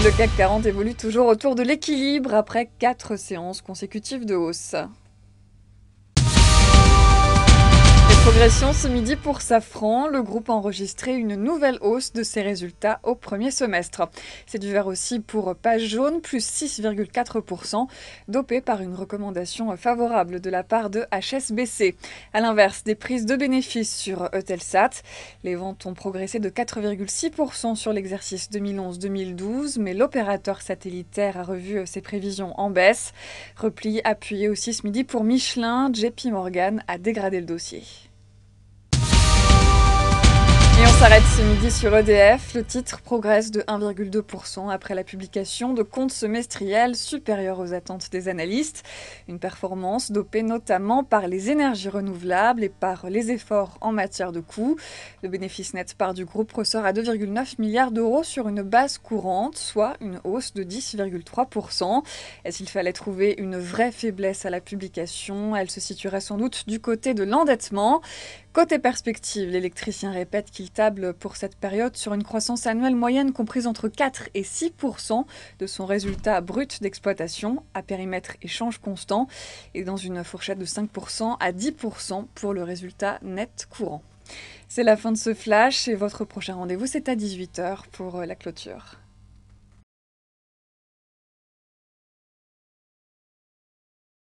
Le CAC 40 évolue toujours autour de l'équilibre après 4 séances consécutives de hausse. Progression ce midi pour Safran. Le groupe a enregistré une nouvelle hausse de ses résultats au premier semestre. C'est du vert aussi pour Page Jaune, plus 6,4%, dopé par une recommandation favorable de la part de HSBC. A l'inverse, des prises de bénéfices sur Eutelsat. Les ventes ont progressé de 4,6% sur l'exercice 2011-2012, mais l'opérateur satellitaire a revu ses prévisions en baisse. Repli appuyé aussi ce midi pour Michelin. JP Morgan a dégradé le dossier. Et on s'arrête ce midi sur EDF. Le titre progresse de 1,2% après la publication de comptes semestriels supérieurs aux attentes des analystes. Une performance dopée notamment par les énergies renouvelables et par les efforts en matière de coûts. Le bénéfice net part du groupe ressort à 2,9 milliards d'euros sur une base courante, soit une hausse de 10,3%. Et s'il fallait trouver une vraie faiblesse à la publication, elle se situerait sans doute du côté de l'endettement. Côté perspective, l'électricien répète qu'il table pour cette période sur une croissance annuelle moyenne comprise entre 4 et 6% de son résultat brut d'exploitation, à périmètre et change constant, et dans une fourchette de 5% à 10% pour le résultat net courant. C'est la fin de ce flash et votre prochain rendez-vous c'est à 18h pour la clôture.